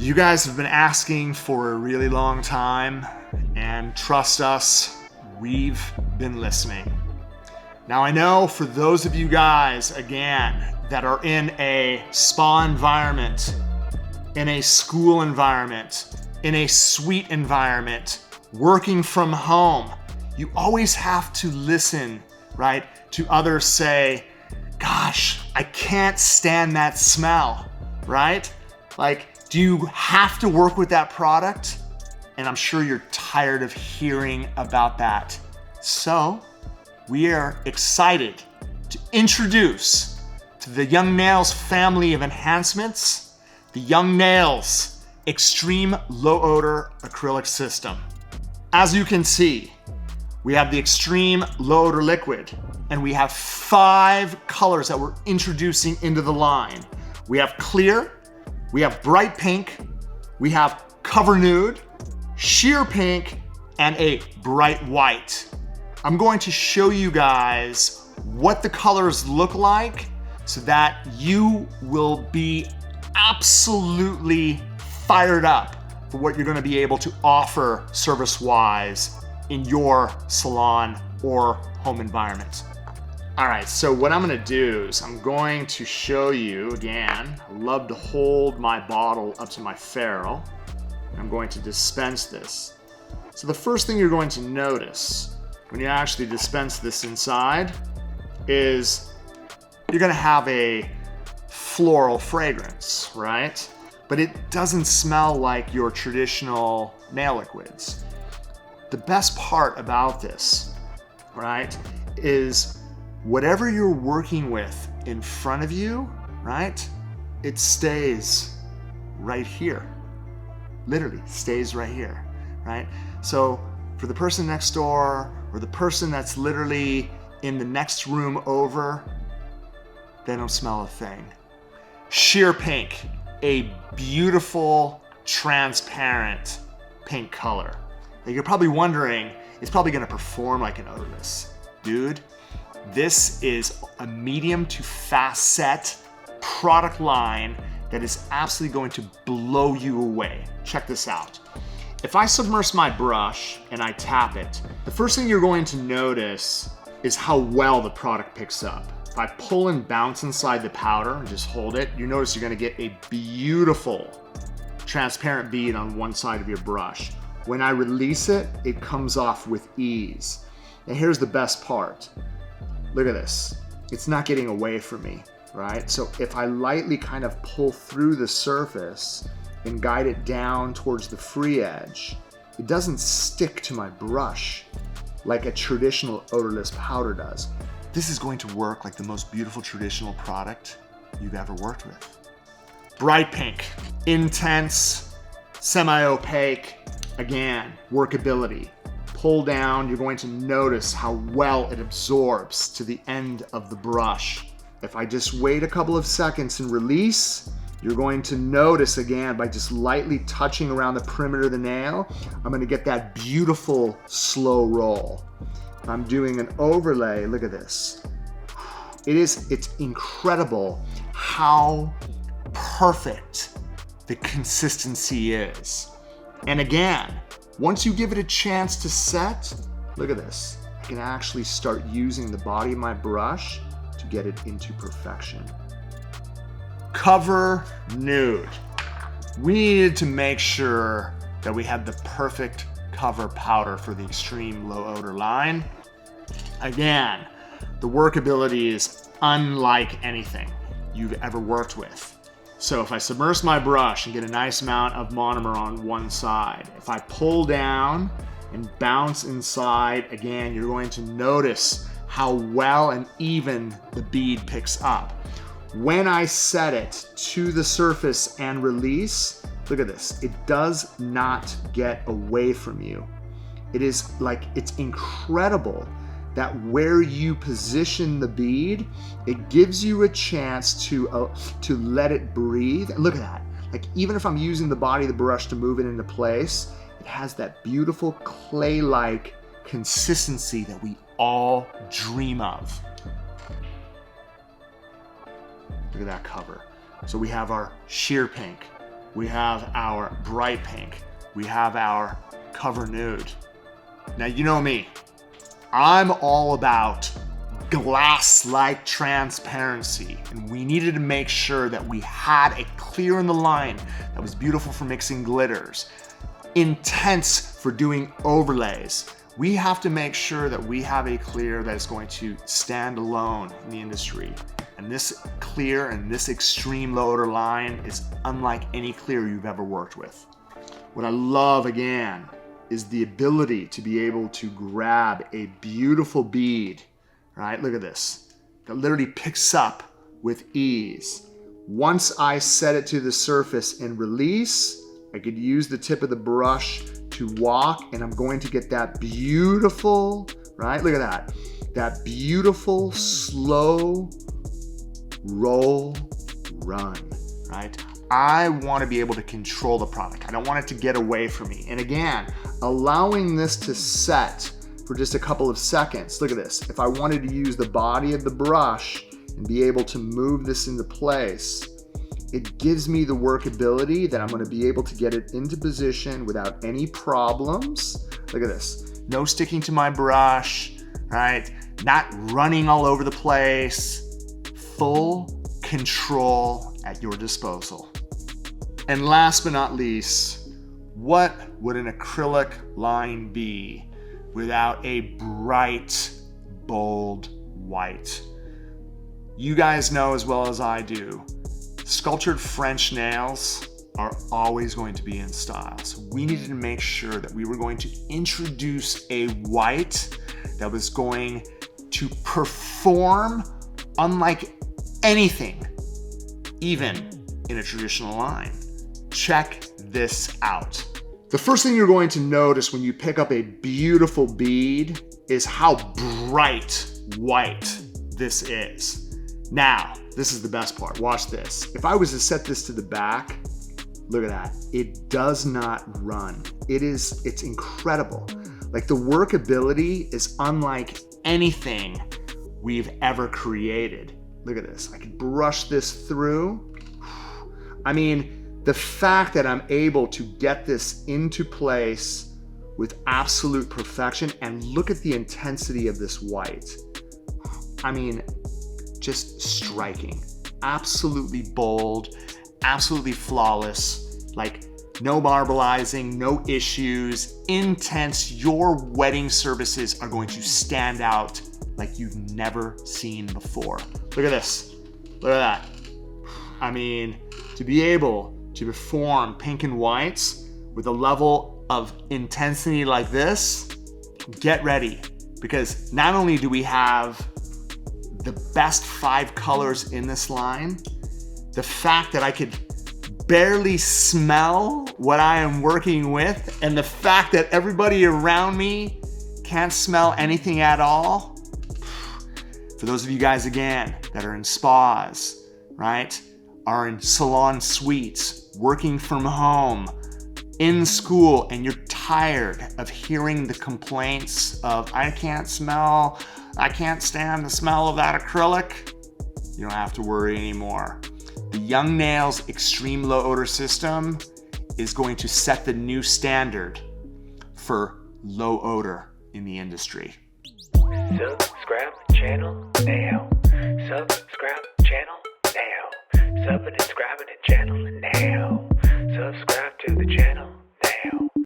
You guys have been asking for a really long time, and trust us, we've been listening. Now I know for those of you guys, again, that are in a spa environment, in a school environment, in a suite environment, working from home, you always have to listen, right, to others say, gosh, I can't stand that smell, right? Like, do you have to work with that product? And I'm sure you're tired of hearing about that. So we are excited to introduce to the Young Nails family of enhancements, the Young Nails Extreme Low Odor Acrylic System. As you can see, we have the Extreme Low Odor Liquid, and we have 5 colors that we're introducing into the line. We have clear, we have bright pink, we have cover nude, sheer pink, and a bright white. I'm going to show you guys what the colors look like so that you will be absolutely fired up for what you're going to be able to offer service-wise in your salon or home environment. All right, so what I'm gonna do is I'm going to show you, again, I love to hold my bottle up to my ferrule. I'm going to dispense this. So the first thing you're going to notice when you actually dispense this inside is you're gonna have a floral fragrance, right? But it doesn't smell like your traditional nail liquids. The best part about this, right, is whatever you're working with in front of you, right, it stays right here. Literally stays right here, right? So for the person next door or the person that's literally in the next room over, they don't smell a thing. Sheer pink, a beautiful, transparent pink color. Now you're probably wondering, it's probably gonna perform like an odorless. Dude, this is a medium to fast set product line that is absolutely going to blow you away. Check this out. If I submerge my brush and I tap it, the first thing you're going to notice is how well the product picks up. If I pull and bounce inside the powder and just hold it, you notice you're gonna get a beautiful transparent bead on one side of your brush. When I release it, it comes off with ease. And here's the best part. Look at this. It's not getting away from me, right? So if I lightly kind of pull through the surface and guide it down towards the free edge, it doesn't stick to my brush like a traditional odorless powder does. This is going to work like the most beautiful traditional product you've ever worked with. Bright pink, intense, semi-opaque, again, workability. Pull down, you're going to notice how well it absorbs to the end of the brush. If I just wait a couple of seconds and release, you're going to notice again by just lightly touching around the perimeter of the nail, I'm gonna get that beautiful slow roll. If I'm doing an overlay, look at this. It's incredible how perfect the consistency is. And again, once you give it a chance to set, look at this. I can actually start using the body of my brush to get it into perfection. Cover nude. We needed to make sure that we had the perfect cover powder for the Extreme Low Odor line. Again, the workability is unlike anything you've ever worked with. So if I submerge my brush and get a nice amount of monomer on one side, if I pull down and bounce inside, again, you're going to notice how well and even the bead picks up. When I set it to the surface and release, look at this, it does not get away from you. It is like, it's incredible that where you position the bead, it gives you a chance to let it breathe. And look at that. Like, even if I'm using the body of the brush to move it into place, it has that beautiful clay-like consistency that we all dream of. Look at that cover. So we have our sheer pink, we have our bright pink, we have our cover nude. Now, you know me, I'm all about glass-like transparency, and we needed to make sure that we had a clear in the line that was beautiful for mixing glitters, intense for doing overlays. We have to make sure that we have a clear that is going to stand alone in the industry. And this clear and this extreme low odor line is unlike any clear you've ever worked with. What I love, again, is the ability to be able to grab a beautiful bead, right? Look at this, that literally picks up with ease. Once I set it to the surface and release, I could use the tip of the brush to walk, and I'm going to get that beautiful, right? Look at that beautiful, slow roll, run, right? I want to be able to control the product. I don't want it to get away from me. And again, allowing this to set for just a couple of seconds. Look at this. If I wanted to use the body of the brush and be able to move this into place, it gives me the workability that I'm going to be able to get it into position without any problems. Look at this. No sticking to my brush, right? Not running all over the place. Full control at your disposal. And last but not least, what would an acrylic line be without a bright, bold white? You guys know as well as I do, sculptured French nails are always going to be in style. So we needed to make sure that we were going to introduce a white that was going to perform unlike anything, even in a traditional line. Check this out. The first thing you're going to notice when you pick up a beautiful bead is how bright white this is. Now, this is the best part. Watch this. If I was to set this to the back, look at that. It does not run. It's incredible. Like, the workability is unlike anything we've ever created. Look at this. I can brush this through. I mean, the fact that I'm able to get this into place with absolute perfection, and look at the intensity of this white. I mean, just striking. Absolutely bold, absolutely flawless, like no marbleizing, no issues, intense. Your wedding services are going to stand out like you've never seen before. Look at this. Look at that. I mean, to be able to perform pink and whites with a level of intensity like this, get ready, because not only do we have the best 5 colors in this line, the fact that I could barely smell what I am working with, and the fact that everybody around me can't smell anything at all. For those of you guys, again, that are in spas, right? Are in salon suites, working from home, in school, and you're tired of hearing the complaints of, I can't stand the smell of that acrylic. You don't have to worry anymore. The Young Nails Extreme Low Odor System is going to set the new standard for low odor in the industry. Subscribe channel now. Subscribe channel now. Subscribe to the channel now. Subscribe to the channel